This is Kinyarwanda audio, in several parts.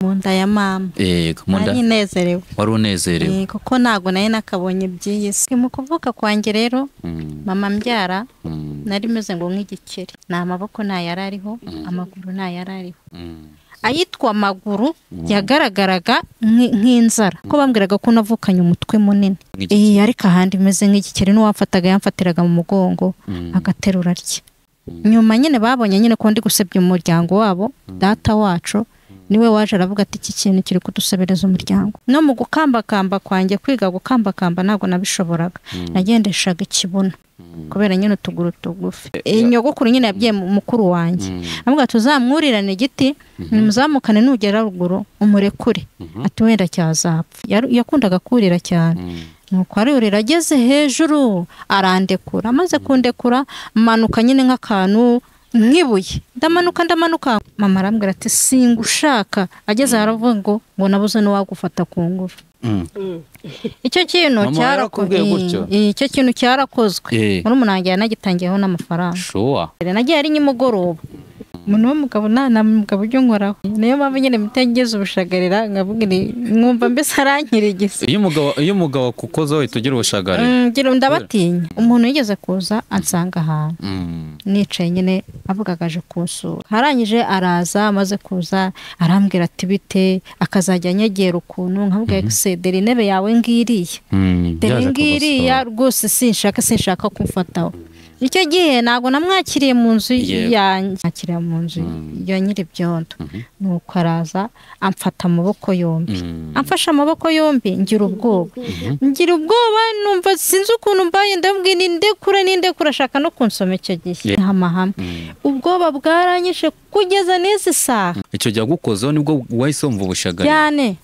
Munda ya mama. Munda. Nari nezerewe. Wari unezerewe. Kuko nago naye nakabonye byiyisi. Mu kuvuka kwanjye rero mama mbyara nari meze ngo nk'igikeri. Na amaboko nta yarariho, amaguru nta yarariho. Ayitwa amaguru yagaragaraga nk'inzara. Ko bambwiraga ko navukanye umutwe munini. Ariko ahandi meze nk'igikeri n'uwamfataga yamfatiraga mu mugongo agaterura rye. Nyuma nyine babonye nyine ko ndi gusebya umuryango wabo, data wacu niwe waje aravuga ati iki kintu kiri kudusebereza umuryango. No mu gukambakamba kwanjye kwiga gukambakamba ntabwo nabishoboraga. Nagendeshaga ikibuno kubera nyine utuguru tugufi. Inyogokuru nyine yabwiye mukuru wanjye avuga tuzamwurirane igiti muzamukane nugera ruguru umurekure ati wenda cyazapfa. Yakundaga kurira cyane. Nuko arurira ageze hejuru arandekura. Amaze kundekura manuka nyine nk'akantu nkibuye. Ndamanuka mama arambwira ati singushaka. Ageze haravuga ngo nabuze n'uwagufata ku ngufu. Icyo kintu cyarakozwe. Muri umunange yanagitangiyeho n'amafaranga. Nagiye ari nyimugoroba. Umuntu w'umugabo nta mugabo ujya nkoraho. Niyo mpamvu nyine mitengeze ubushagarira ngavuga mwumva mbese arankirigisa. Iyo umugabo kukoza we tugira ubushagarira. Ngira ndabatinya. Umuntu yigeze kuza ansanga ahantu. Nicaye nyine avugagaje kunsura. Harangije araza amaze kuza arambwira ati bite akazajya nyegera ukuntu nkavuga se deri intebe yawe ngiriye. Deri ngiriya rwose sinshaka kumfataho. Icyo gihe ntago namwakiriye mu nzu yakiriye mu nzu ya nyiri byondo. Nuko araza amfata amaboko yombi. Amfasha amaboko yombi ngira ubwoba. Numva sinzi ukuntu mbaye ndabwira nindekura ashaka no kunsoma icyo gihe. Hamahame. Ubwoba bwaranyishe kugeza n'izi saha. Icyo gihe gukozeho nibwo wahise wumva ubushagarira. Cyane.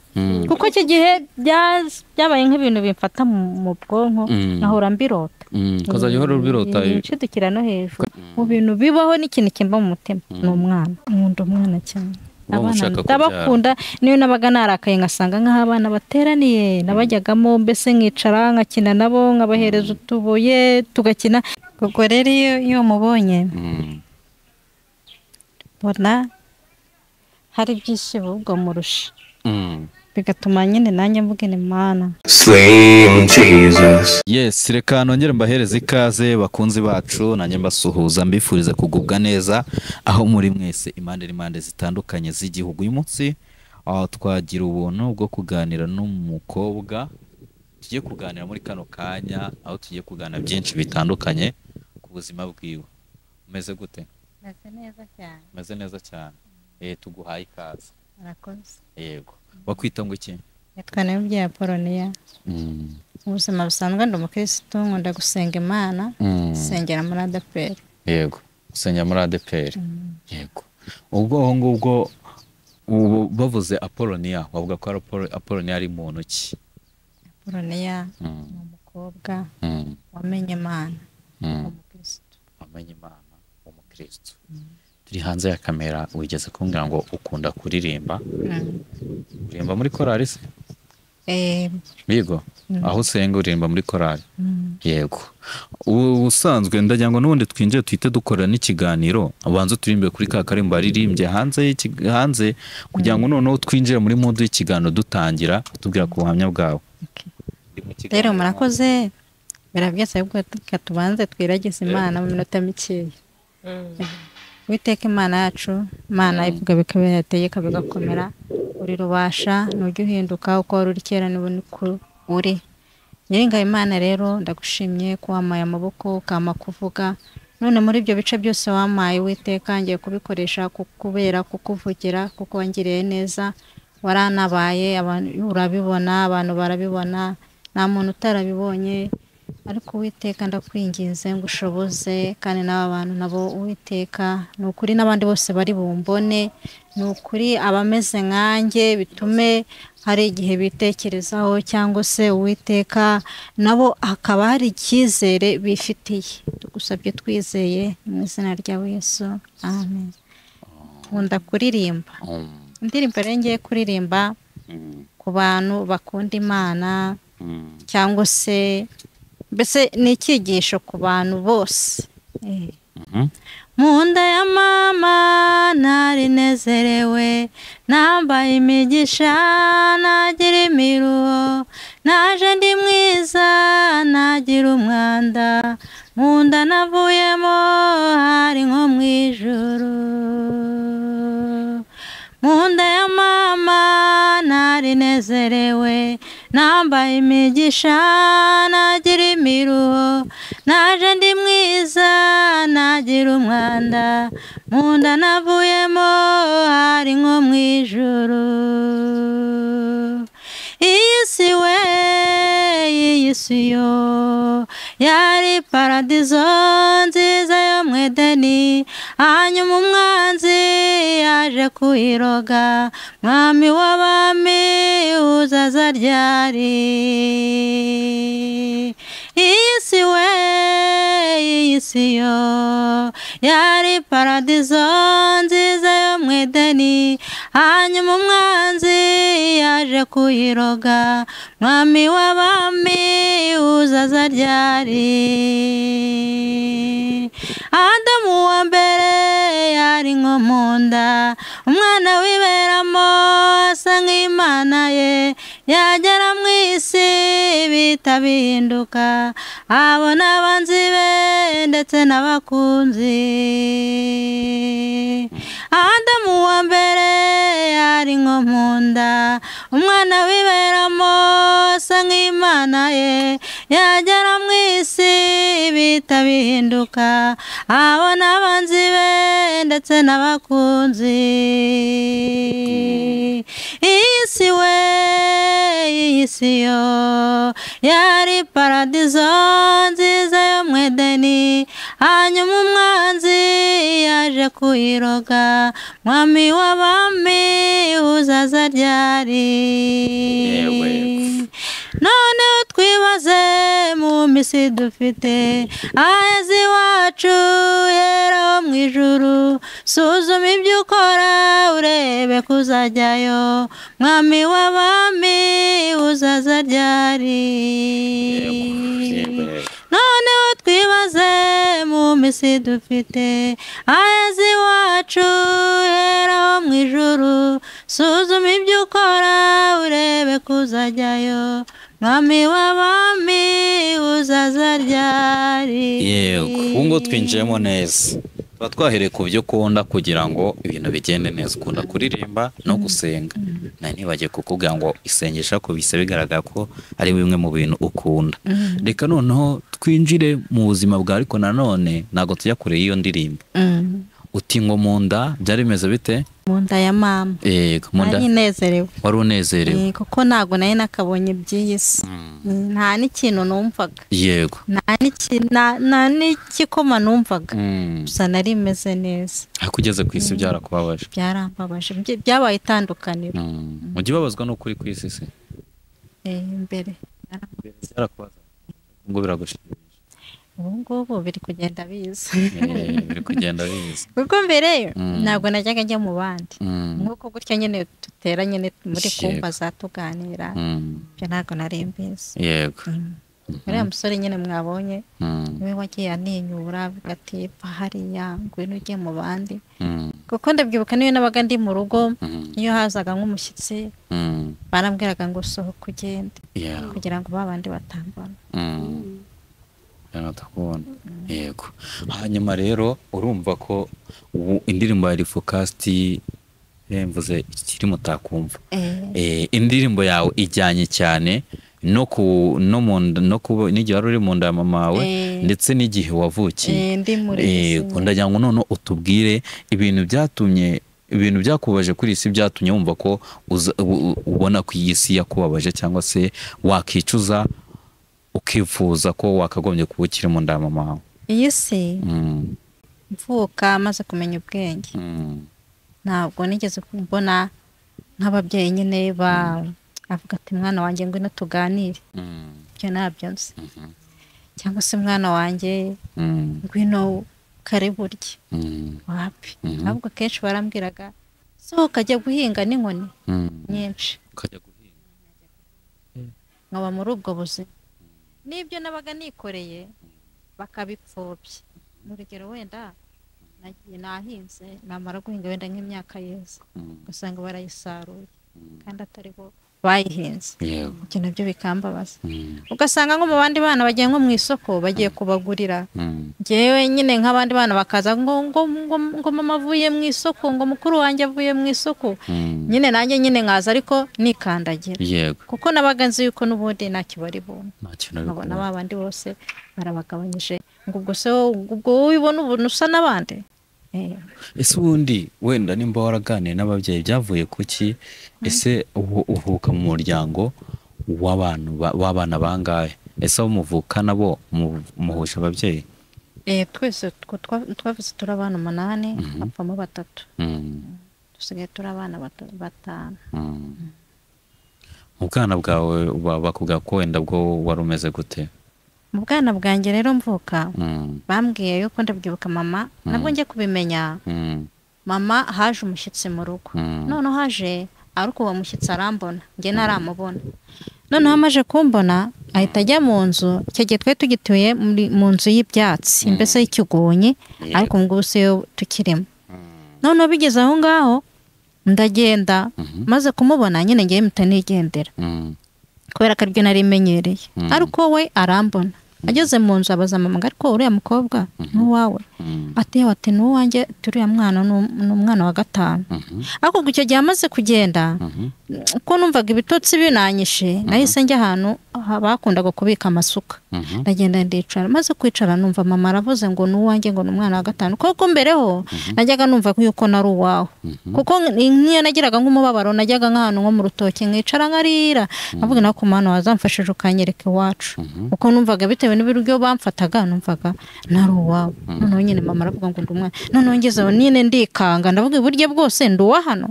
Kuko icyo gihe byabaye nk'ibintu bimfata mu bwonko nahora mbirota. Kazajya uhora ubirota nshidukira no hejuru. Mu bintu bibaho n'ikintu kimba mu mutima n'umwana. Nkunda umwana cyane. Abana ndabakunda niyo nabaga narakaye ngasanga nk'abana bateraniye nabajyagamo mbese nkicara nkakina nabo nkabahereza utubuye tugakina. Kuko rero iyo mubonye bona hari byishimo ubwo murusha. Bigatuma nyine nanjye mvuga ni Mana. Slim Jesus. Yes, reka nongere mbahereze ikaze bakunzi bacu nanjye mbasuhuza mbifuriza kugubwa neza aho muri mwese impande zitandukanye z'igihugu. Uyu munsi twagira ubuntu bwo kuganira n'umukobwa. Tugiye kuganira muri kano kanya aho tugiye kuganira byinshi bitandukanye ku buzima bwiwe. Umeze gute? Meze neza cyane. Tuguhaye ikaze. Murakoze. Yego. Bakwita ngo iki? Yitwa Nabibye Apolonia. Ubuzima busanzwe ndi umukristo nkunda gusenga Imana. Sengera muri ADPR. Yego. Usengera muri ADPR. Yego. Ubwo bavuze Apolonia wavuga ko Apolonia ari muntu ki? Apolonia ni umukobwa wamenye Imana. Umukristo. Wamenye Imana umukristo. Turi hanze ya kamera wigeze kumbwira ngo ukunda kuririmba. Uririmba muri korali se? Yego. Aho usenga uririmba muri korali. Yego. Ubusanzwe ndagira ngo n'ubundi twinjiye twite dukora n'ikiganiro abanza turirimbe kuri ka karimbo aririmbye hanze kugira ngo noneho twinjire muri modu y'ikiganiro dutangira tubwira ku buhamya bwawe. Rero murakoze. Birabyese ubwo tubanze twiragize Imana mu minota mikeya. Witeka Imana yacu, Imana ivuga bikaba yategeka bigakomera. Uri rubasha nujye uhinduka uko wari uri kera n'ubu uri. Nyiringa Imana rero ndagushimye ko wamaye amaboko ukama kuvuga. None muri ibyo bice byose wamaye Witeka ngiye kubikoresha kubera kukuvugira kuko wangiriye neza. Waranabaye abantu urabibona, abantu barabibona, nta muntu utarabibonye. Ariko Uwiteka ndakwinginze ngo ushoboze kandi n'aba bantu nabo Uwiteka ni ukuri n'abandi bose bari bumbone. Ni ukuri abameze nkanjye bitume hari igihe bitekerezaho cyangwa se Uwiteka nabo hakaba hari icyizere bifitiye. Tugusabye twizeye mu izina rya Yesu. Amen. Nkunda kuririmba. Indirimbo rero ngiye kuririmba ku bantu bakunda Imana cyangwa se mbese ni icyigisho ku bantu bose. mu nda ya mama nari nezerewe nambaye imigisha nagira imiruho naje ndi mwiza nagira umwanda mu nda navuyemo hari nko mu ijuru mu nda ya mama nari nezerewe nambaye imigisha nagira imiruho naje ndi mwiza nagira umwanda mu nda navuyemo hari nko mu ijuru iyi si we iyi si yo yari paradizo nziza yo mu Edeni hanyuma umwanzi yaje kuyiroga mwami w'abami uzaza ryari iyi si we iyi si yo yari paradizo nziza yo mu Edeni hanyuma umwanzi yaje kuyiroga mwami w'abami uzaza ryari Adamu wa mbere yari nko mu nda umwana wiberamo asa nk'Imana ye yagera mu isi bita bihinduka abona abanzi be ndetse n'abakunzi Adamu wa mbere yari nko mu nda umwana wiberamo asa nk'Imana ye yagera mu isi bita bihinduka abona abanzi be ndetse n'abakunzi iyi si we iyi si yo yari paradizo nziza yo mu Edeni hanyuma umwanzi yaje kuyiroga mwami w'abami uzaza ryari noneho twibaze mu misi dufite aheza iwacu heraho mu ijuru suzuma ibyo ukora urebe kuzajyayo mwami w'abami uzaza ryari noneho twibaze mu misi dufite aheza iwacu heraho mu ijuru suzuma ibyo ukora urebe kuzajyayo mwami w'abami uzaza ryari yego ubu ngo twinjiyemo neza tuba twahereye ku byo ukunda kugira ngo ibintu bigende neza ukunda kuririmba no gusenga nari nibagiye kukubwira ngo isengesha ko bise bigaragara ko ari bimwe mu bintu ukunda reka noneho twinjire mu buzima bwawe ariko nanone ntabwo tujya kure y'iyo ndirimbo uti ngo mu nda byari bimeze bite mu nda ya mama yego mu nda nari nezerewe wari unezerewe kuko ntabwo nari nakabonye by'iyi si nta n'ikintu numvaga yego nta n'igikoma numvaga gusa nari meze neza ariko ugeze ku isi byarakubabaje byarambabaje byabaye itandukaniro ujya ubabazwa n'ukuri ku isi se mbere byarakubaza ngo biragushimisha ubu ngubu biri kugenda biza biri kugenda biza kuko mbere ntabwo najyaga njya mu bandi nk'uko gutya nyine dutera nyine muri kumva zatuganira ibyo ntabwo nari mbizi yego uriya musore nyine mwabonye niwe wagiye aninyura ati pfa hariya ngwino ujye mu bandi kuko ndabyibuka niyo nabaga ndi mu rugo iyo hazaga nk'umushyitsi barambwiraga ngo sohoka ugende kugira ngo ba bandi batambona natakubona yego hanyuma rero urumva ko ubu indirimbo ya Rifocasti mvuze ikiri mutakumva indirimbo yawe ijyanye cyane no n'igihe wari uri mu nda ya mama wawe ndetse n'igihe wavukiye ndagira ngo none utubwire ibintu byakubabaje kuri isi byatumye wumva ko ubona ko iyi si yakubabaje cyangwa se wakicuza ukifuza ko wakagombye kuba ukiri mu nda ya mama wawe iyi si mvuka maze kumenya ubwenge ntabwo nigeze mbona nk'ababyeyi nyine avuga ati mwana wanjye ngwino tuganire ibyo ntabyo nzi cyangwa se mwana wanjye ngwino kare burya wapi ahubwo kenshi barambwiraga sohoka ajya guhinga n'inkoni nyinshi ukajya guhinga nkaba muri ubwo buzima n'ibyo nabaga nikoreye bakabipfobya mu rugero wenda nagiye nahinze namara guhinga wenda nk'imyaka yeze ugasanga barayisaruye kandi atari bo bayihinze ibyo nabyo bikambabaza ugasanga nko mu bandi bana bagiye nko mu isoko bagiye kubagurira njyewe nyine nk'abandi bana bakaza ngo mama avuye mu isoko ngo mukuru wanjye avuye mu isoko nyine nanjye nyine nkaza ariko nikandagira kuko nabaga nzi yuko n'ubundi ntacyo bari bumve nkabona babandi bose barabagabanyije ngo ubwo se ubwo ubibona ubuntu usa n'abandi ese ubundi wenda nimba waraganiye n'ababyeyi byavuye kuki ese uvuka mu muryango w'abana bangahe ese abo muvukana bo muhuje ababyeyi twese twavuze turi abana 8 hapfamo 3 dusigaye turi abana 5 mu bwana bwawe bakubwira ko wenda bwo wari umeze gute mu bwana bwanjye rero mvuka bambwiye yuko ndabyibuka mama nabwo njye kubimenya mama haje umushyitsi mu rugo noneho haje ariko uwo mushyitsi arambona njye naramubona noneho amaje kumbona ahita ajya mu nzu icyo gihe twe tugituye mu nzu y'ibyatsi mbese y'ikigonyi ariko ngo ubuseyo tukirimo noneho bigeze aho ngaho ndagenda maze kumubona nyine ngiye mpita nigendera kubera ko aribyo nari menyereye ariko we arambona ageze mu nzu abaza mama ariko uriya mukobwa n'uwawe ati n'uwanjye turiya mwana n'umwana wa 5 ariko icyo gihe amaze kugenda ko numvaga ibitotsi binanyishe nahise njya ahantu bakundaga kubika amasuka ndagenda ndicara maze kwicara numva mama aravuze ngo n'uwanjye ngo n'umwana wa 5 kuko mbereho najyaga numva yuko nari uwawe kuko niyo nagiraga nk'umubabaro najyaga nk'ahantu nko mu rutoki nkicara nkarira navuga na ku mana wazamfashije ukanyereka iwacu kuko numvaga bitewe n'ibiryo bamfataga numvaga nari uwawe noneho nyine mama aravuga ngo ndi umwana noneho ngezeho nyine ndikanga ndavuga iburyo bwose ndi uwa hano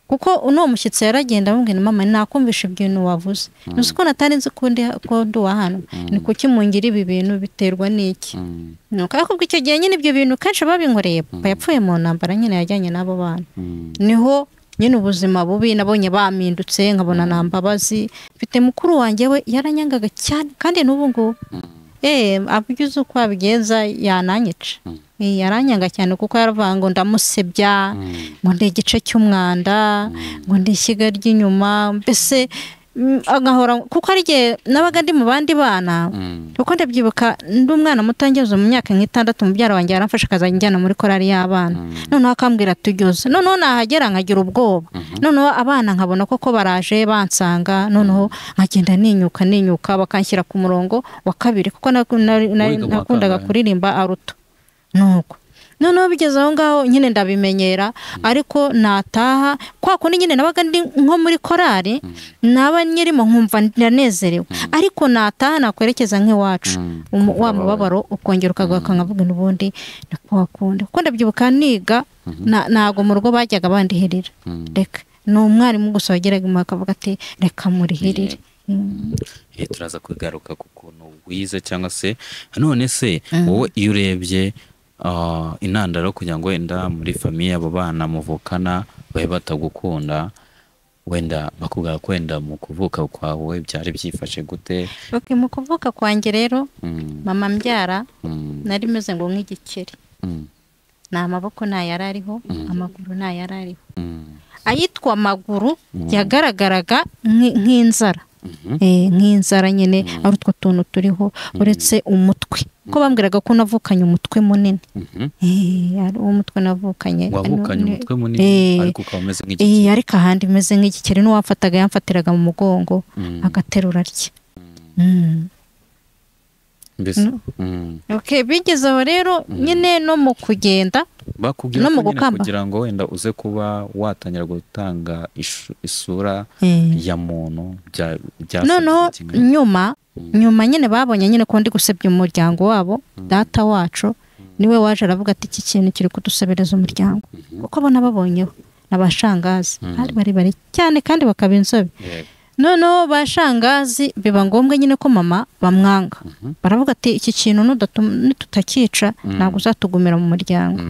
kuko uno mushyitsi yaragenda amubwira mama nakumvisha ibintu wavuze nuko ko natari nzi ko ndi uwa hano ni kuki mungira ibi bintu biterwa n'iki nuko ariko icyo gihe nyine ibyo bintu kenshi babinkoreye papa yapfuye mu ntambara nyine yajyanye n'abo bana niho nyine ubuzima bubi nabonye bamindutse nkabona nta mbabazi mfite mukuru wanjye we yaranyangaga cyane kandi n'ubu ngubu abyuze uko abigenza yananyica yaranyanga cyane kuko yaravuga ngo ndamusebya ngo ndi igice cy'umwanda ngo ndi ishyiga ry'inyuma mbese agahora kuko ari gihe nabaga ndi mu bandi bana kuko ndabyibuka ndi umwana muto ngeze mu myaka nk'itandatu mubyara wanjye yaramfashe akazanjyana muri korari y'abana noneho akambwira tujyoze noneho nahagera nkagira ubwoba noneho abana nkabona koko baraje bansanga noneho nkagenda ninyuka bakanshyira ku murongo wa 2 kuko nakundaga kuririmba aruto nuko noneho bigeze aho ngaho nyine ndabimenyera ariko nataha kwa kundi nyine nabaga ndi nko muri korari naba nyirimo nkumva ndanezerewe ariko nataha nakwerekeza nk'iwacu wa mubabaro ukongera ukagaruka nkavuga n'ubundi ndakuhakundi kuko ndabyibuka niga ntago mu rugo bajyaga bandihirira reka ni umwarimu gusa wageraga akavuga ati reka murihirire turaza kugaruka ku kuntu wize cyangwa se none se wowe iyo urebye intandaro kugira ngo wenda muri famiye abo bana muvukana babe batagukunda wenda bakubwira ko wenda mu kuvuka kwawe byari byifashe gute mu kuvuka kwanjye rero mama mbyara nari meze ngo nk'igikeri nta maboko nta yari ariho amaguru nta yari ariho ayitwa amaguru yagaragaraga nk'inzara nk'inzara nyine ari utwo tuntu turiho uretse umutwe ko bambwiraga ko navukanye umutwe munini ari uwo mutwe navukanye wavukanye umutwe munini ariko ukaba umeze nk'igikeri ariko ahandi meze nk'igikeri n'uwamfataga yamfatiraga mu mugongo agaterura rye bigeze aho rero nyine no mu kugenda bakubwira ko nyine kugira ngo wenda uze kuba watangira gutanga isura ya muntu noneho nyuma nyine babonye nyine ko ndi gusebya umuryango wabo data wacu niwe waje aravuga ati iki kintu kiri kudusebereza umuryango kuko abona babonyeho n'abashangazi bari cyane kandi bakaba inzobe noneho bashangazi biba ngombwa nyine ko mama bamwanga baravuga ati iki kintu nitutakica ntabwo uzatugumira mu muryango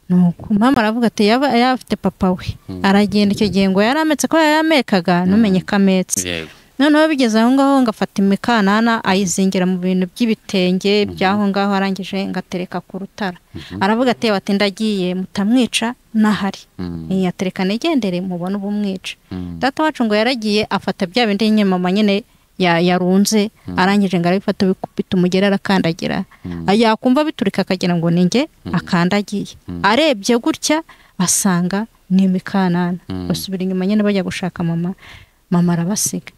nuko mama aravuga ati yaba afite papa we aragenda icyo gihe ngo yarametse ko yamekaga numenye kametse noneho bigeze aho ngaho ngafata imikanana ayizingira mu bintu by'ibitenge byaho ngaho arangije ngatereka ku rutara aravuga ati ati ndagiye mutamwica nahari yatereka negendere mubona ubumwica data wacu ngo yaragiye afata bya bindi nyemama nyine yarunze arangije ngo arabifata bikubita umugera arakandagira yakumva biturika akagira ngo ninge akandagiye arebye gutya asanga ni imikanana basubira inyuma nyine bajya gushaka mama arabasiga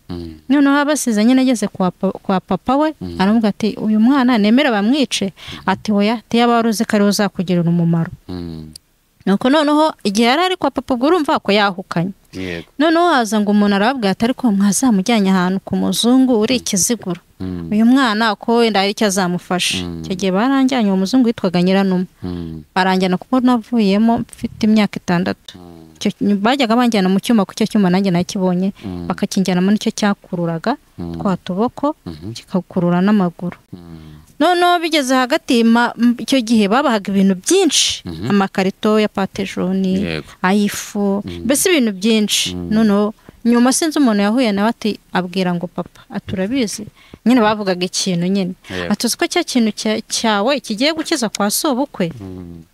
noneho abasize nyine ageze kwa papa we aravuga ati uyu mwana nemera bamwice ati oya tiyabaruze kare uzakugirira umumaro nuko noneho igihe yari ari kwa papa urumva ko yahukanye noneho haza ngo umuntu arababwira ati ariko mwazamujyanye ahantu ku muzungu uri ikiziguro uyu mwana ko wenda hari icyo azamufasha icyo gihe baranjyanye uwo muzungu witwaga Nyiranuma baranjyana kuko navuyemo mfite imyaka 6 bajyaga banjyana mu cyuma ku cyo cyuma nanjye nakibonye bakakinjyana muri cyo cyakururaga twa tuboko kikakurura n'amaguru noneho bigeze hagati icyo gihe babahaga ibintu byinshi amakarito ya patejoni ayifu mbese ibintu byinshi noneho nyuma sinzi umuntu yahuye nawe ati abwira ngo papa aturabizi nyine bavugaga ikintu nyine atuzi ko cya kintu cyawe kigiye gukiza kwa sobukwe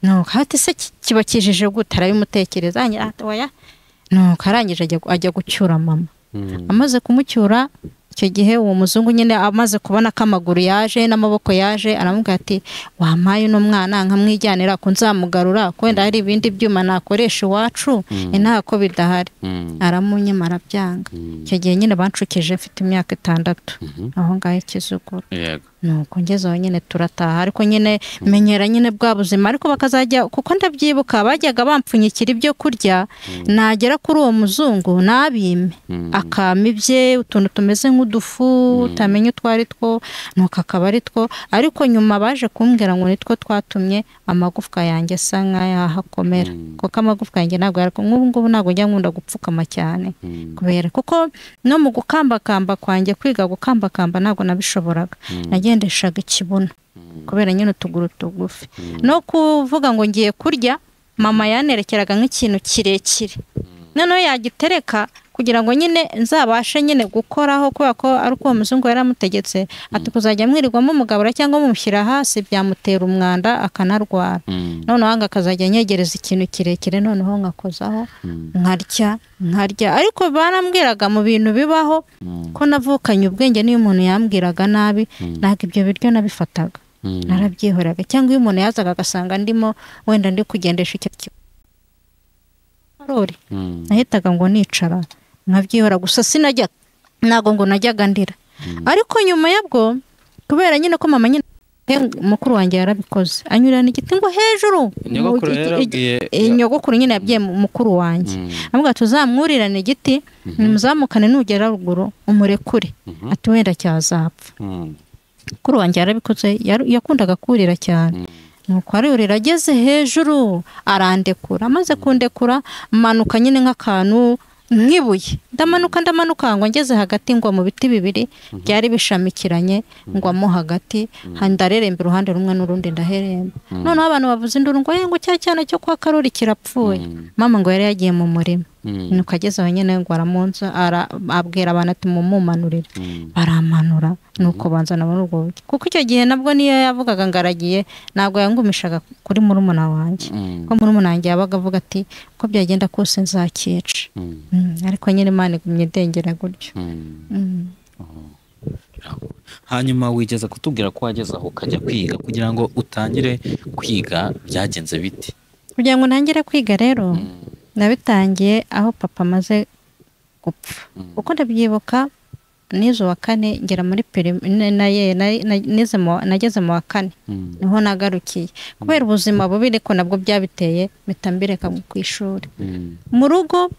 no hati se kiba kijije gute arabimutekereza oya no karangije ajya gucyura mama amaze kumucyura icyo gihe uwo muzungu nyine amaze kubona ko amaguru yaje n'amaboko yaje aramubwira ati wampaye uno mwana nkamwijyanira ko nzamugarura ko wenda hari ibindi byuma nakoresha iwacu intako bidahari aramunyemara byanga icyo gihe nyine bancukije mfite imyaka 6 aho ngaho ikizuguru nuko ngezeho nyine turataha ariko nyine menyera nyine bwa buzima ariko bakazajya kuko ndabyibuka bajyaga bampfunyikira ibyo kurya nagera kuri uwo muzungu nabime akamibye utuntu tumeze nk'udufu utamenye utwari two nuko akaba ari two ariko nyuma baje kumbwira ngo nitwo twatumye amagufwa yanjye asa nk'ayahakomera kuko amagufwa yanjye ntabwo yariko nk'ubu ngubu ntabwo njya nkunda gupfukama cyane kubera kuko no mu gukambakamba kwanjye kwiga gukambakamba ntabwo nabishoboraga nagendeshaga ikibuno kubera nyine utuguru tugufi no kuvuga ngo ngiye kurya mama yanerekeraga nk'ikintu kirekire noneho yagitereka kugira ngo nyine nzabashe nyine gukoraho kubera ko ari uko muzungu yaramutegetse ati kuzajya mwirirwamo umugabura cyangwa mumushyira hasi byamutera umwanda akanarwara noneho hanga akazajya nyegereza ikintu kirekire noneho nkakozaho nkarya ariko barambwiraga mu bintu bibaho ko navukanye ubwenge niyo umuntu yambwiraga nabi ntabwo ibyo biryo nabifataga narabyihoraga cyangwa iyo umuntu yazaga agasanga ndimo wenda ndi kugendesha icyo rori nahitaga ngo nicara nkabyihora gusa sinajya ntago ngo najyaga ndira ariko nyuma yabwo kubera nyine ko mama nyine mukuru wanjye yarabikoze anyurana igiti ngo hejuru inyogokuru nyine yabwiye mukuru wanjye avuga tuzamwurirane igiti muzamukane nugera ruguru umurekure ati wenda cyazapfa mukuru wanjye yarabikoze yakundaga kurira cyane nuko arurira ageze hejuru arandekura amaze kundekura manuka nyine nk'akantu nk'ibuye ndamanuka ngo ngeze hagati ngo mu biti bibiri byari bishamikiranye ngwamo hagati ndareremba uruhande rumwe n'urundi ndaheremba noneho abantu bavuze induru ngo cya cyane cyo kwa Karori kirapfuye mama ngo yari yagiye mu murima nuko ageze aho nyine ngo aramunza abwira abantu ati mumumanurire baramanura nuko banzana muri ubwo buryo kuko icyo gihe nabwo niyo yavugaga ngaragiye ntabwo yangumishaga kuri murumuna wanjye ko murumuna wanjye yabaga avuga ati ko byagenda kose nzakica ariko nyine Imana igumye idengera gutyo hanyuma wigeze kutubwira ko wageze aho ukajya kwiga kugira ngo utangire kwiga byagenze biti kugira ngo ntangire kwiga rero nabitangiye aho papa amaze gupfa uko ndabyibuka nizo wa 4 ngera muri nageze mu wa 4 niho nagarukiye kubera ubuzima bubi ariko nabwo byabiteye mitambireka ku ishuri mu rugo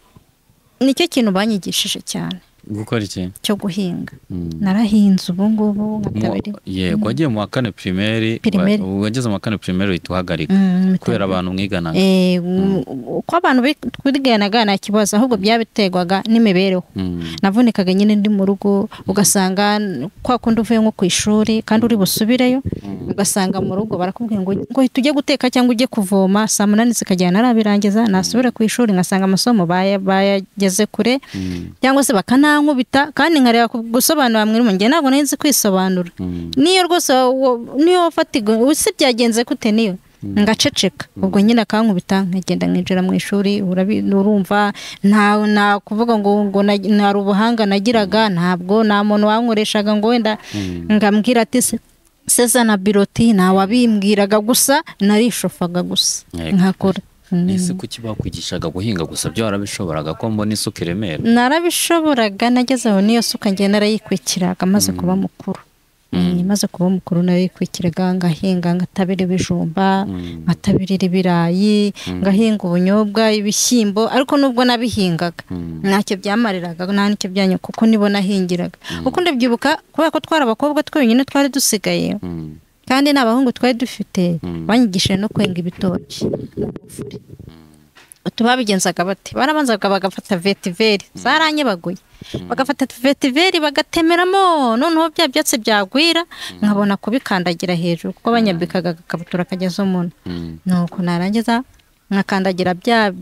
nicyo kintu banyigishije cyane gukora iki cyo guhinga narahinze ubu ngubu nkatabiri yego wagiye mu wa 4 primaire wageze mu wa 4 primaire uhituhagarika kubera abantu mwiganaga uko abantu twiganaga nta kibazo ahubwo byabiterwaga n'imibereho navunikaga nyine ndi mu rugo ugasanga kwa kundi uvuye nko ku ishuri kandi uri busubireyo ugasanga mu rugo barakubwiye ngo tujye guteka cyangwa ujye kuvoma saa 8 zikajyana narabirangiza nasubira ku ishuri ngasanga amasomo bayageze kure cyangwa se bakana arankubita kandi nkareba gusobanura mwirimo njye ntabwo nzi kwisobanura niyo rwose niyo wafatiga usi byagenze gute niyo ngaceceka ubwo nyine akankubita nkagenda nkinjira mu ishuri urumva nta kuvuga ngo nari ubuhanga nagiraga ntabwo nta muntu wankoreshaga ngo wenda ngambwira ati seza na biroti ntawabimbwiraga gusa narishofaga gusa nkakora ese kuki bakwigishaga guhinga gusa byo warabishoboraga ko mbona isuka iremera narabishoboraga nageze aho niyo suka njye narayikwikiraga maze kuba mukuru maze kuba mukuru narayikwikiraga ngahinga ngatabira ibijumba ngatabirira ibirayi ngahinga ubunyobwa ibishyimbo ariko nubwo nabihingaga ntacyo byamariraga nta nicyo byanya kuko nibo nahingiraga kuko ndabyibuka kubera ko twari abakobwa twenyine twari dusigaye kandi n'abahungu twari dufite banyigishije no kwenga ibitoki tubabigenzaga bati barabanzaga bagafata vetiveri zaranyebaguye bagafata vetiveri bagatemeramo noneho bya byatsi byagwira nkabona kubikandagira hejuru kuko banyambikaga agakabutura kageze umuntu nuko narangiza nkakandagira bya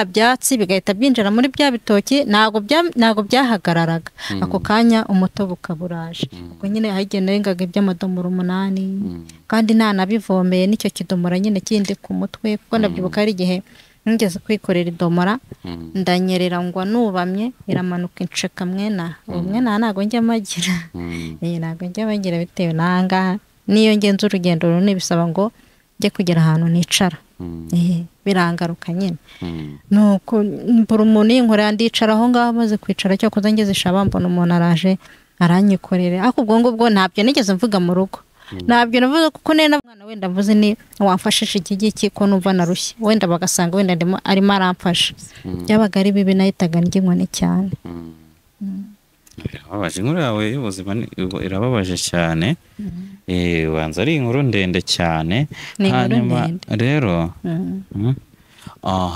byatsi bigahita byinjira muri bya bitoki ntago byahagararaga ako kanya umutobe ukaburaje ubwo nyine hagenda yengaga iby'amadomoro 8 kandi ntanabivomeye n'icyo kidomora nyine kindi ku mutwe kuko ndabyibuka ari igihe ngeze kwikorera idomora ndanyerera ngo nubamye iramanuka inceka mwena ntago njya magira ntago njya magira bitewe nanga niyo ngenze urugendo runini bisaba ngo njye kugera ahantu nicara birangaruka nyine nuko mbura umuntu yinkorera ndicara aho ngaho maze kwicara cyo kuza ngeze mbona umuntu araje aranyikorera ariko ubwo ngubwo ntabyo nigeze mvuga mu rugo ntabyo navuze kuko nena mwana wenda mvuze ni wamfashije iki giki ko numva narushye wenda bagasanga wenda arimo aramfasha byabaga ari bibi nahitaga nginkone cyane irababaje inkuru yawe y'ubuzima irababaje cyane ubanza ari inkuru ndende cyane hanyuma rero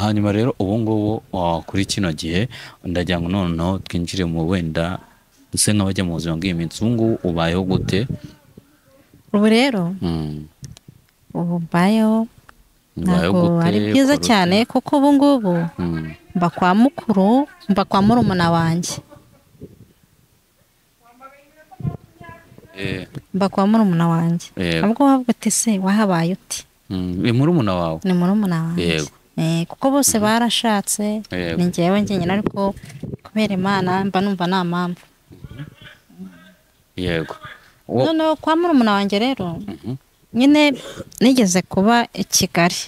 hanyuma rero ubu ngubu kuri kino gihe ndagira ngo noneho twinjire mu wenda duse nk'abajya mu buzima bw'iyi minsi ubu ngubu ubayeho gute ubu rero ubu mbayeho ntabwo ari byiza cyane kuko ubu ngubu mba kwa mukuru mba kwa murumuna wanjye mba kwa murumuna wanjye ntabwo wavuga ati se wahabaye uti ni murumuna wawe ni murumuna wanjye kuko bose barashatse ni njyewe njyenyine ariko kubera Imana mba numva nta mpamvu yego noneho kwa murumuna wanjye rero nyine nigeze kuba i Kigali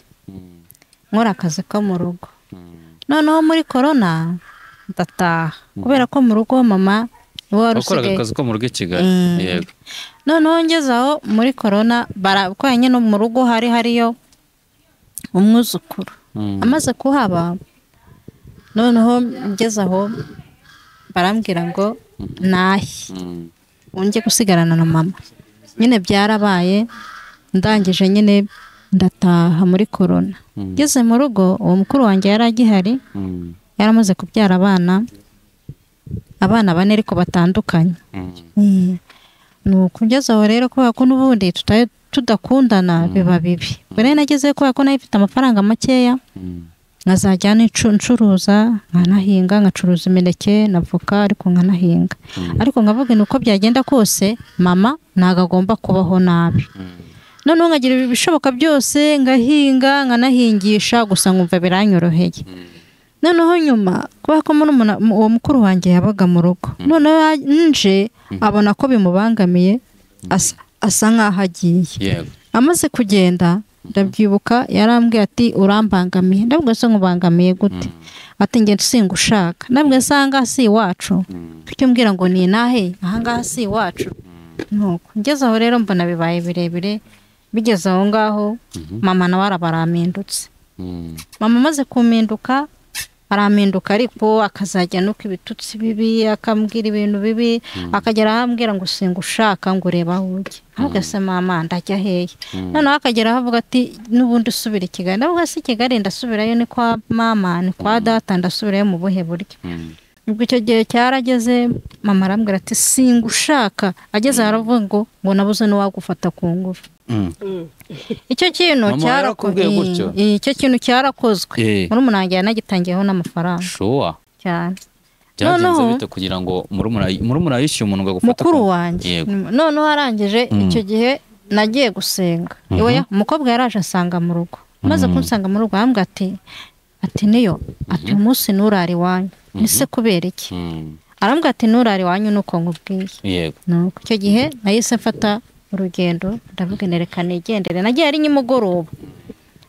nkora akazi ko mu rugo noneho muri korona ndataha kubera ko mu rugo mama wakoraga akazi ko mu rugo i Kigali yego noneho ngeze aho muri korona barakora nyine mu rugo hariyo umwuzukuru amaze kuhaba noneho ngeze aho barambwira ngo nahe unjye gusigarana na mama nyine byarabaye ndangije nyine ndataha muri korona ngeze mu rugo uwo mukuru wanjye yari agihari yaramaze kubyara abana 4 ariko batandukanye nuko ngeze aho rero kubera ko n'ubundi tudakundana biba bibi bure nageze kubera ko nayo ifite amafaranga makeya nkazajya ncuruza nkanahinga nkacuruza imineke n'avoka ariko nkanahinga ariko nkavuga ni uko byagenda kose mama ntago agomba kubaho nabi noneho nkagira ibishoboka byose ngahinga nkanahingisha gusa nkumva biranyoroheye noneho nyuma kubera ko uwo mukuru wanjye yabaga mu rugo noneho nje abona ko bimubangamiye asa nk'aho agiye amaze kugenda ndabyibuka yarambwiye ati urambangamiye ndabwo se nkubangamiye gute ati nge nsinga ushaka ndabwo sanga si iwacu cyo mbwira ngo ni nahe aha ngaha si iwacu nuko ngeze aho rero mbona bibaye birebire bigeze aho ngaho mama nawe arabaramindutse mama amaze kuminduka araminduka ariko akazajya nuko ibitutsi bibi akambwira ibintu bibi akagera ahambwira ngo singa ushaka ngo ureba aho ujye ahubwo se mama ndajya hehe noneho akagera aho avuga ati n'ubundi usubira i Kigali ndavuga se Kigali ndasubirayo ni kwa mama ni kwa data ndasubirayo mu buhe buryo ubwo icyo gihe cyarageze mama arambwira ati singa ushaka ageze aravuga ngo nabuze n'uwagufata ku ngufu icyo kintu cyarakozwe muri umunange yanagitangiyeho n'amafaranga shuwa cyane byagenze bite kugira ngo murumuna yishyuye umuntu ngo gufata mukuru wanjye noneho arangije icyo gihe nagiye gusenga umukobwa yaraje asanga mu rugo maze kunsanga mu rugo arambwira ati niyo ati umunsi nturare iwanyu ese kubera iki arambwira ati nturare iwanyu nuko nkubwiye nuko icyo gihe nahise mfata urugendo ndavuga reka nigendere nagiye ari nyimugoroba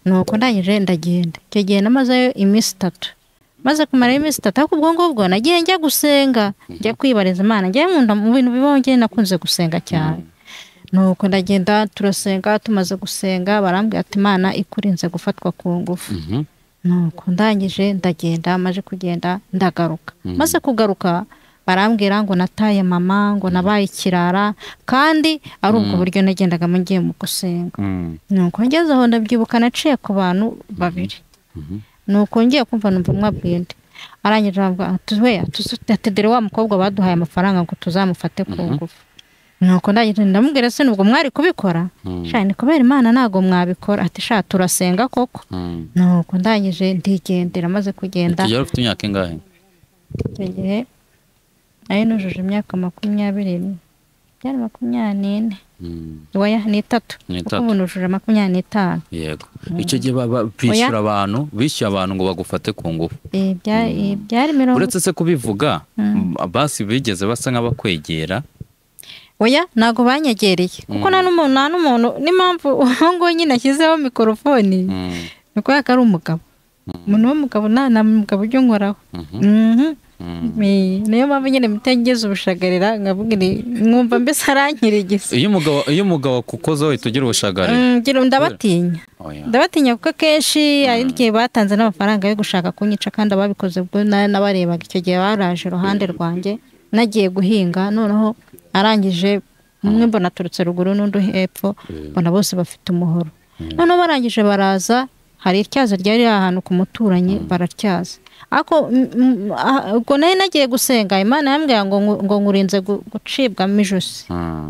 nuko ndangije ndagenda icyo gihe namazeyo iminsi 3 maze kumara iminsi 3 ariko ubwo ngubwo nagiye njya gusenga njya kwibariza Imana njye nkunda mu bintu bibonye nakunze gusenga cyane nuko ndagenda turasenga tumaze gusenga barambwira ati Imana ikurinze gufatwa ku ngufu nuko ndangije ndagenda maze kugenda ndagaruka maze kugaruka barambwira ngo nataye mama ngo nabaye ikirara kandi ari ubwo buryo nagendaga mugiye mu gusenga nuko ngeze aho ndabyibuka naciye ku bantu 2 nuko ngiye kumva numva mwabwinde arangije atudere wa mukobwa baduhaye amafaranga ngo tuzamufate ku ngufu nuko ndagije ndamubwira se nubwo mwari kubikora cyane kubera Imana nago mwabikora ati sha turasenga koko nuko ndangije ndigendera maze kugenda tujya ufite imyaka ingahe icyo gihe ari nujuje imyaka 20 byari 24 waya ni 3 kuko bunujuje 25 yego icyo gihe bishyura abantu bishyuye abantu ngo bagufate ku ngufu byari mirongo uretse se kubivuga basi bigeze basa nk'abakwegera oya nago banyegereye kuko nta n'umuntu n'impamvu ngo nyine ashyizeho mikrofoni nuko yakari umugabo umuntu w'umugabo nta mugabo ujya nkoraho niyo mpamvu nyine mitengeze ubushagarira ngavuga mwumva mbese arankirigisa iyo umugabo kukoza we tugira ubushagarira ndabatinya kuko kenshi ari igihe batanze n'amafaranga yo gushaka kunyica kandi ababikoze ubwo nabarebaga icyo gihe baraje iruhande rwanjye nagiye guhinga noneho arangije umwe mbona turutse ruguru n'undi hepfo mbona bose bafite umuhoro noneho barangije baraza hari ityazo ryari ahantu ku muturanyi baratyaza ako ubwo nagiye gusenga Imana yambwira ngo ngurinze gucibwamo ijosi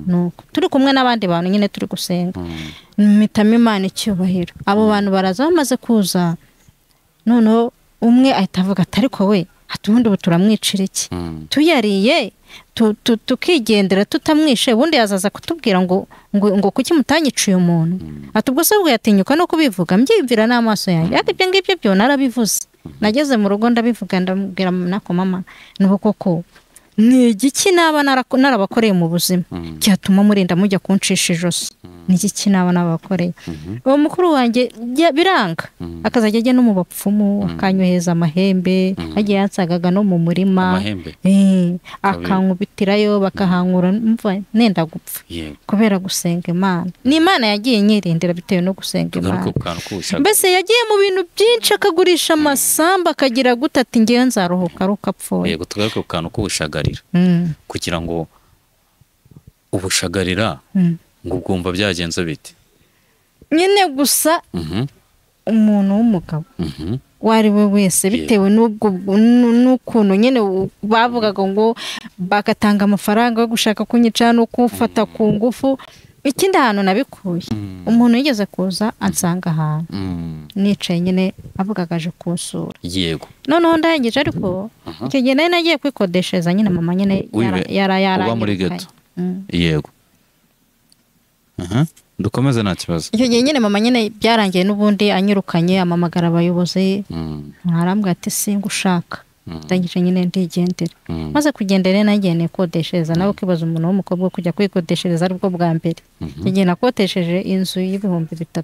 nuko turi kumwe n'abandi bantu nyine turi gusenga mitamo Imana icyubahiro abo bantu baraza bamaze kuza noneho umwe ahita avuga ati ariko we ubundi ubu turamwicira iki tuyariye tukigendera tutamwishe ubundi yazaza kutubwira ngo kuki mutanyiciye umuntu ati ubwo se ubwo yatinyuka no kubivuga mbyimvira n'amaso yanjye ati ibyo ngibyo byo narabivuze nageze mu rugo ndabivuga ndamubwira nako mama nuko koko ni igiki naba narabakoreye mu buzima cyatuma murinda mujya kuncisha ijosi ni igiki naba nabakoreye uwo mukuru wanjye biranga akazajya ajya no mu bapfumu akanyoheza amahembe agiye yansagaga no mu murima akankubitirayo bakahankura nenda gupfa kubera gusenga Imana ni Imana yagiye nyirindira bitewe no gusenga Imana mbese yagiye mu bintu byinshi akagurisha amasamba akagira gutati ngiye nzaruhuka rukapfuye yego tugaruke ku kantu k'ubushagarira kugira ngo ubushagarira ngo ubwumva byagenze bite nyine gusa umuntu w'umugabo wari we wese bitewe n'ukuntu nyine bavugaga ngo bagatanga amafaranga yo gushaka kunyica no kumfata ku ngufu ikindi ahantu nabikuye umuntu yigeze kuza ansanga ahantu nicaye nyine avugaga aje kunsura yego noneho ndangije ariko icyo gihe nari nagiye kwikodeshereza nyine mama nyine uba muri geto yego dukomeze nta kibazo icyo gihe nyine mama nyine byarangiye n'ubundi anyirukanye amamagara abayobozi arambwira ati singa ushaka ndangije nyine ndigendera maze kugendera nagiye nikodeshereza nawe ukibaza umuntu w'umukobwa kujya kwikodeshereza aribwo bwa mbere igihe nakotesheje inzu y'ibihumbi 3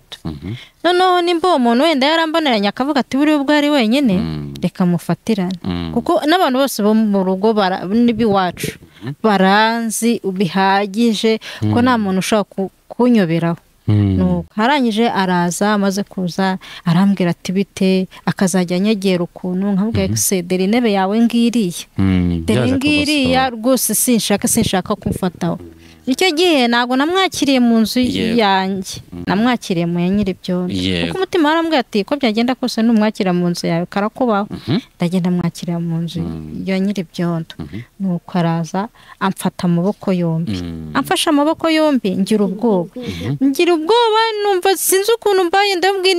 noneho nimba uwo muntu wenda yaramboneranye akavuga ati buriya ubwo ari wenyine reka mufatirane kuko n'abantu bose bo mu rugo n'ibiwacu baranzi bihagije ko nta muntu ushobora kunyoberaho harangije araza amaze kuza arambwira ati bite akazajya anyegera ukuntu nkabwira excedere intebe yawe ngiriya dore ngiriya rwose sinshaka kumfataho icyo gihe ntabwo namwakiriye mu nzu Yego. yanjye namwakiriye mu ya nyiribyondo Yego. kuko umutima warambwiye ati ko byagenda kose numwakira mu nzu yawe karakubaho ndagenda mwakira mu nzu ya nyiribyondo nuko araza amfata amaboko yombi amfashe amaboko yombi ngira ubwoba numva sinzi ukuntu mbaye ndambwiye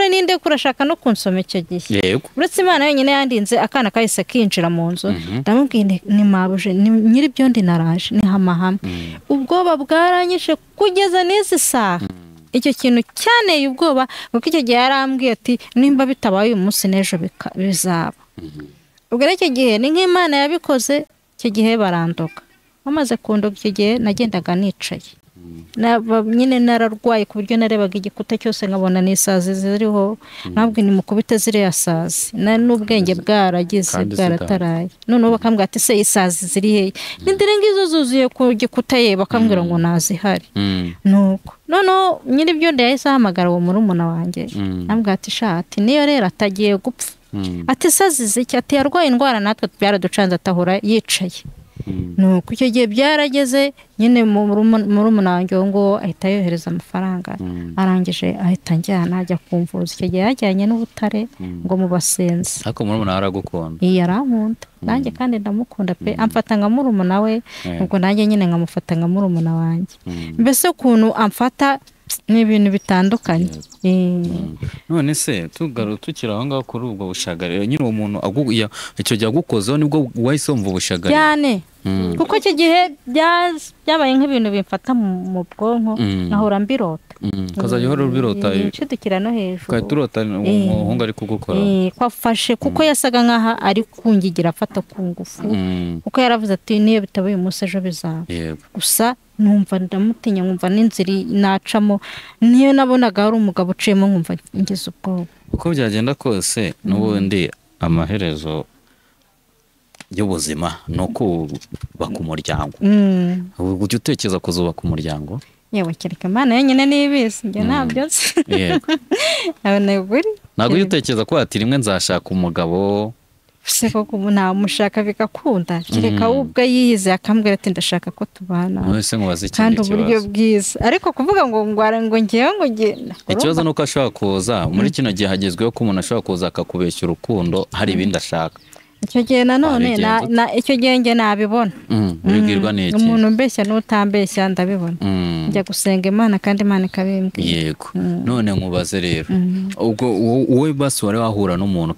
nindekura ashaka no kunsoma icyo gihe Yego. uretse Imana yonyine yandinze akana kahise kinjira mu nzu ndamubwiye ni mabuje ni nyiribyondo naraje ni hamahame ubwoba bwaranyishe kugeza n'izi saha icyo kintu cyane ubwoba kuko icyo gihe yarambwiye ati nimba bitabaye uyu munsi n'ejo bizaba ubwo icyo gihe ni nk'Imana yabikoze icyo gihe barandoga bamaze kundoga icyo gihe nagendaga nicaye nyine nararwaye ku buryo narebaga igikuta cyose nkabona n'isazi ziriho ntabwo ni mukubite ziriya sazi n'ubwenge bwaragize bwarataraye noneho bakambwira ati se isazi ziri hehe n'indire ngizo zuzuye ku gikuta ye bakambwira ngo nazihari nuko noneho nyiribyondo yahise ahamagara uwo murumuna wanjye ambwira ati ati niyo rero atagiye gupfa ati sazi ziki ati yarwaye indwara natwe byaraducanze atahora yicaye nuko icyo gihe byarageze nyine murumuna wanjye ngo ahita yohereza amafaranga arangije ahita njyana ajya kumvuza icyo gihe yajyanye n'ubutare ngo mu Basenzi ariko murumuna aragukunda yarankunda nanjye kandi ndamukunda pe amfata nka murumuna we ubwo nanjye nyine nkamufata nka murumuna wanjye mbese ukuntu amfata ni ibintu bitandukanye none se tukiri aho ngaho kuri ubwo bushagariro nyine uwo muntu icyo gihe agukozeho nibwo wahise wumva ubushagariro cyane kuko icyo gihe byabaye nk'ibintu bimfata mu bwonko nkahora mbirota ukazajya uhora ubirota nshidukira no hejuru ugahita urota umuhungu ari kugukora kwafashe kuko yasaga nk'aho ari kungigira afata ku ngufu kuko yaravuze ati niyo bitabaye umunsi ejo bizaba gusa numva ndamutinya nkumva n'inzira nacamo niyo nabonaga hari umugabo uciyemo nkumva ngize ubwoba uko byagenda kose n'ubundi amaherezo y'ubuzima ni ukubaka umuryango ujya utekereza kuzubaka umuryango yewe kereka Imana yonyine nibizi njye ntabyo nzi ntabwo ujya utekereza ko ati rimwe nzashaka umugabo se koko ntamushaka bigakunda kereka ubwo yiyize akambwira ati ndashaka ko tubana kandi uburyo bwiza ariko kuvuga ngo ngewe ngo ikibazo ni uko ashobora kuza muri kino gihe hagezweho ko umuntu ashobora kuza akakubeshya urukundo hari ibindi ashaka icyo gihe nanone icyo gihe njye nabibona ubibwirwa n'iki umuntu mbeshya n'utambeshya ndabibona njya gusenga Imana kandi Imana ikabimbwira yego none nkubaze rero ubwo wowe basi wari wahura n'umuntu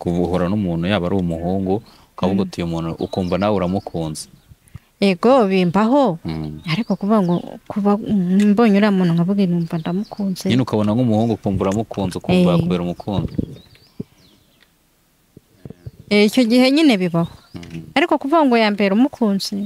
kubuhura n'umuntu yaba ari umuhungu ukavuga uti uyu muntu ukumva nawe uramukunze yego bimbaho ariko kuvuga ngo kuba mbonye uriya muntu nkavuga numva ndamukunze nyine ukabona nk'umuhungu ukumva uramukunze ukumva yakubera umukunzi icyo gihe nyine bibaho ariko kuvuga ngo yambera umukunzi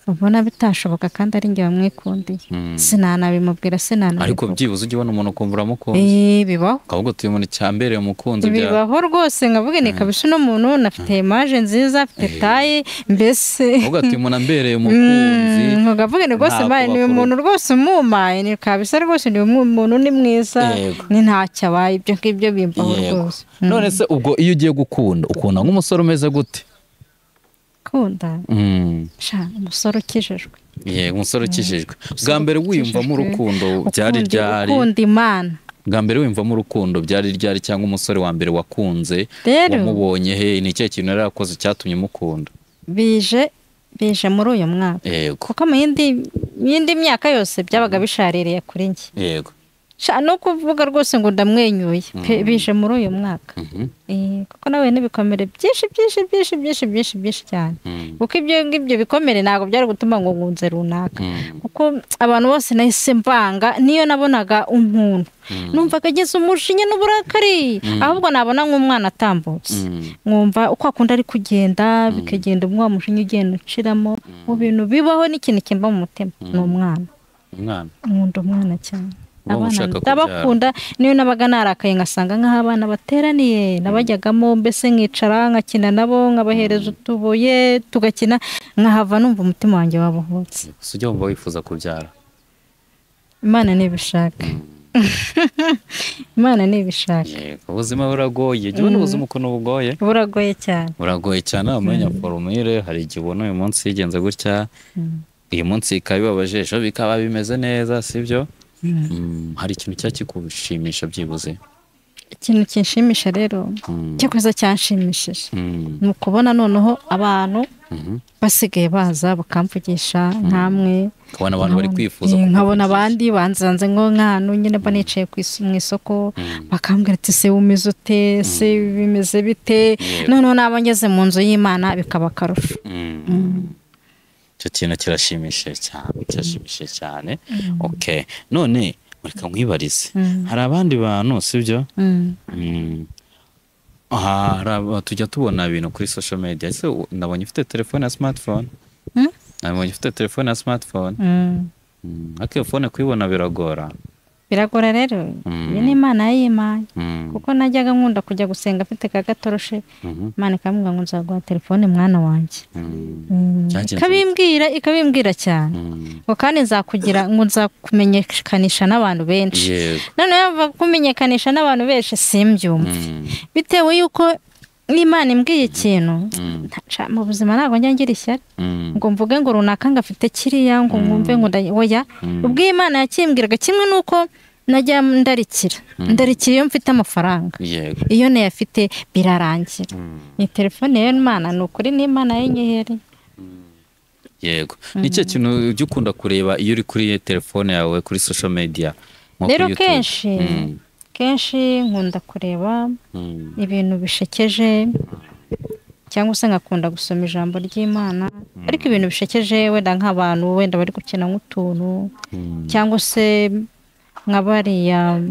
mbona bitashoboka kandi ari njye wamwikundiye sinanabimubwira ariko byibuze ujya ubona umuntu ukumva uramukunze bibaho ukavuga uti uyu muntu cyambereye umukunzi bibaho rwose nkavuga ni kabisa uno muntu nafite imaje nziza afite taye mbese ukavuga ati umuntu ambereye umukunzi nkavuga ni rwose ni umuntu rwose umumaye ni kabisa rwose ni umuntu ni mwiza ni ntacyo abaye ibyo ngibyo bimbaho rwose none se ubwo iyo ugiye gukunda ukunda nk'umusore umeze gute kunda umusore ukijijwe yego umusore ukijijwe bwa mbere wiyumvamo urukundo byari ryari ukunda Imana bwa mbere wiyumvamo urukundo byari ryari cyangwa umusore wa mbere wakunze wamubonye he ni ikihe kintu yari yakoze cyatumye umukunda bije muri uyu mwaka kuko mu yindi myaka yose byabaga bishaririye kuri njye yego no kuvuga rwose ngo ndamwenyuye bije muri uyu mwaka kuko nawe n'ibikomere byinshi cyane kuko ibyo bikomere ntabwo byari gutuma ngo ngunze runaka kuko abantu bose nahise mbanga niyo nabonaga umuntu numvaga ageze umujinya n'uburakari ahubwo nabona nk'umwana atambutse nkumva uko akunda ari kugenda bikagenda umwa mujinya ugenda uciramo mu bintu bibaho n'ikintu kimba mu mutima ni umwana nkunda umwana cyane ndabakunda niyo nabaga narakaye ngasanga nk'aho abana bateraniye nabajyagamo mbese nkicara nkakina nabo nkabahereza utubuye tugakina nkahava numva umutima wanjye wabohotse ujya wumva wifuza kubyara Imana nibishaka Imana nibishaka ubuzima buragoye jya ubona ubuzima ukuntu bugoye buragoye cyane wamenya forumire hari igihe ubona uyu munsi yigenze gutya uyu munsi ikabibabaje ejo bikaba bimeze neza sibyo hari ikintu cyakigushimisha byibuze ikintu kinshimisha rero cyakoze cyanshimishije ni ukubona noneho abantu basigaye baza bakamvugisha nkamwe ukabona abantu bari kwifuza nkabona abandi banzanze ngo nk'ahantu nyine mba nicaye mu isoko bakambwira ati se umeze ute se bimeze bite noneho naba ngeze mu nzu y'Imana bikaba akarusho icyo kintu kirashimishije cyane okay none reka nkwibarize hari abandi bantu sibyo tujya tubona ibintu kuri social media ese nabonye ufite telefone ya smartphone ariko phone kuyibona biragora rero iyi ni Imana yayimpaye kuko najyaga nkunda kujya gusenga afite ka gatoroshe Imana ikambwira ngo nzaguha telefone mwana wanjye ikabimbwira cyane ngo kandi nzakugira ngo nzakumenyekanisha n'abantu benshi none yava kumenyekanisha n'abantu benshi simbyumva bitewe yuko n'Imana imbwiye ikintu mu buzima ntabwo njya ngira ishyari ngo mvuge ngo runaka ngafite kiriya ngo mwumve ngo oya ubwo Imana yakimbwiraga kimwe nuko najya ndarikira iyo mfite amafaranga iyo nayafite birarangira ni telefone y'Imana ni ukuri n'Imana yanyihereye yego nicyo kintu ujya ukunda kureba iyo uri kuri telefone yawe kuri social media rero kenshi nkunda kureba ibintu bishekeje cyangwa se ngakunda gusoma ijambo ry'Imana ariko ibintu bishekeje wenda nk'abantu wenda bari gukina nk'utuntu cyangwa se nk'abariya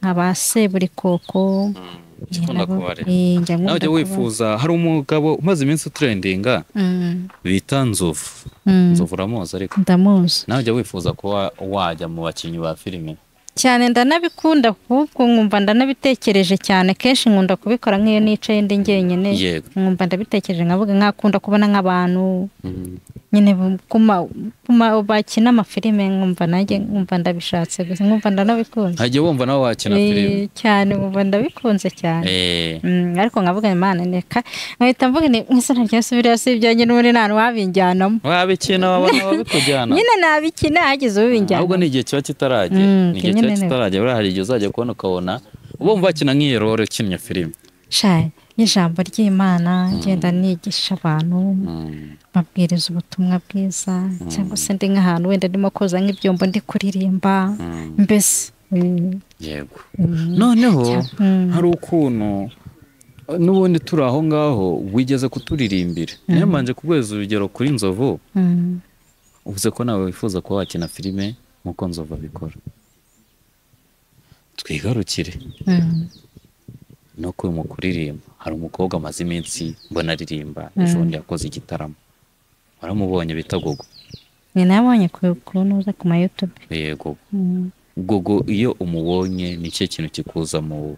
nk'abase buri koko nawe wifuza hari umugabo umaze iminsi trendinga bita Nzovu uramuzi ariko ndamuzi nawe wifuza kuba wajya mu bakinnyi ba filime cyane ndanabikunda kuko nkumva ndanabitekereje cyane kenshi nkunda kubikora nk'iyo nicaye ndi njyenyine nkumva ndabitekereje nkavuga nkakunda kubona nk'abantu nyine bakina amafilime nkumva nanjye nkumva ndabishatse gusa nkumva ndanabikunze hajye wumva nawe wakina filime cyane nkumva ndabikunze cyane ariko nkavuga Imana neka nkahita mvuga ni nk'isana ryasubira si ibyanjye n'ubundi nta wabinjyanamo wabikina wabona wabikujyana nyine nabikina hagize ubinjyana ahubwo ni igihe kiba kitarajya buriya hari igihe uzajya kubona ukabona ubumva bakina nk'iyo role ukinnye filime y'ijambo ry'Imana ngenda nigisha abantu babwiriza ubutumwa bwiza cyangwa se ndi nk'ahantu wenda ndimo koza nk'ibyombo ndi kuririmba mbese yego noneho hari ukuntu n'ubundi turi aho ngaho wigeze kuturirimbira niyo mbanje kuguheza urugero kuri Nzovu uvuze ko nawe wifuza kuba wakina filime nk'uko Nzovu abikora twigarukire no mu kuririmba hari umukobwa amaze iminsi mbona aririmba ejo bundi yakoze igitaramo waramubonye bita Gogo ni nabonye kunuza ku ma YouTube yego Gogo iyo umubonye ni cyo kintu kikuza mu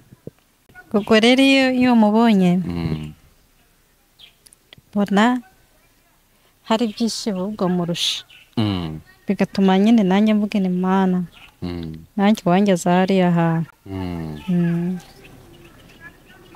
Gogo rero iyo umubonye bona hari byishimo ubwo murusha bigatuma nyine nanjye mvuge ni Mana nanjye wangeze hariya hantu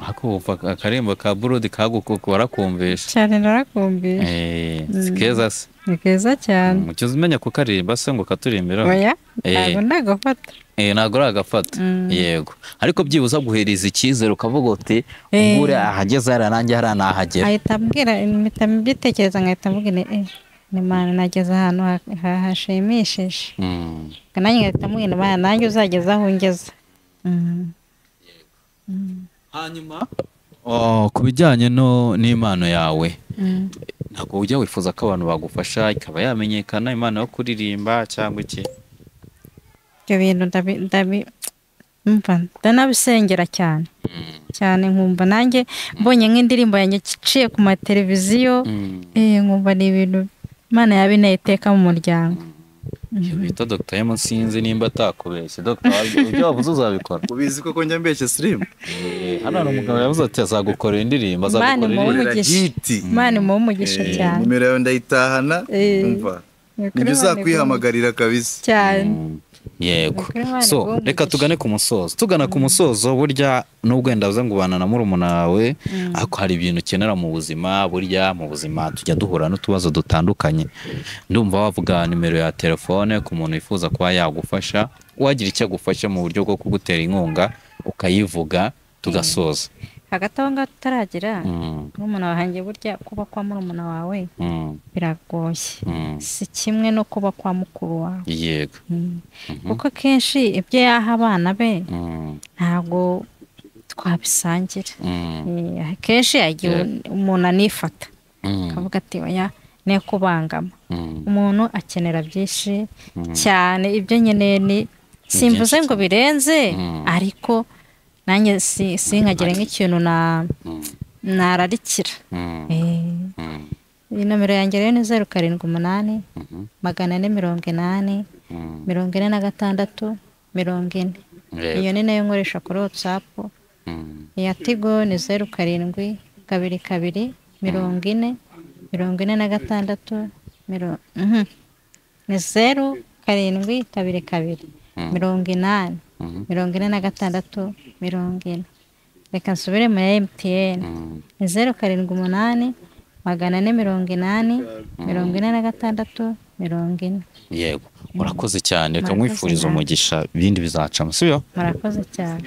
hakuva akarembo ka Burudi kagukuko warakumvisha cyane narakumvisha sikeza se ni keza cyane mukiza umenya ko karirimba se ngo katurimbira oya ntabwo ndagafata ntabwo uragafata yego ariko byibuza guhereza icyizere ukavuga uti ngure ahageze hariya nanjye hariya nahagera ahita ambwira impita mbitekereza nkahita mvuga ni Mana nageze ahantu hashimishije nanjye ngahita mvuga ni Mana nanjye uzageze aho ngeze hanyuma ku bijyanye n'impano yawe ntabwo ujya wifuza ko abantu bagufasha ikaba yamenyekana impano yo kuririmba cyangwa iki ibyo bintu ndanabisengera cyane cyane nkumva nanjye mbonye nk'indirimbo yanjye iciye ku mateleviziyo nkumva ni ibintu Imana yabineye iteka mu muryango bita Dr. Emo sinzi nimba atakubeshye Dr. ibyo wavuze uzabikora ubizi ko njya mbeshye Slim hano hari umugabo yavuze ati azagukorera indirimbo azagukorera hiti Imana imuhe umugisha cyane nimero yawe ndayitahana umva nibyo uzakwihamagarira kabisa cyane yego Ukuri Imana so iguhe reka umugisha. tugane ku musozo tugana ku musozo burya nubwo wenda uze ngo ubana na murumuna wawe ariko hari ibintu ukenera mu buzima burya mu buzima tujya duhura n'utubazo dutandukanye ndumva wavuga nimero ya telefone ku muntu wifuza kuba yagufasha wagira icyo agufasha mu buryo bwo kugutera inkunga ukayivuga tugasoza hagati aho ngaho tutaragira murumuna wanjye burya kuba kwa murumuna wawe biragoye si kimwe no kuba kwa mukuru wawe yego kuko kenshi ibyo yaha abana be ntabwo twabisangira kenshi yagiye umuntu anifata akavuga ati oya ne kubangama umuntu akenera byinshi cyane ibyo nkeneye ni simvuze ngo birenze ariko nanjye sinkagire nk'ikintu nararikira iyi nomero yanjye rero ni 078 480 46 40 iyo ni nayo nkoresha kuri WhatsApp iya Tigo ni 07 22 40 46 ni 0 karindwi kabiri kabiri 80 46 40 reka nsubire muri MTN ni 078 480 46 40 yego murakoze cyane reka mwifuriza umugisha ibindi bizacamo sibyo murakoze cyane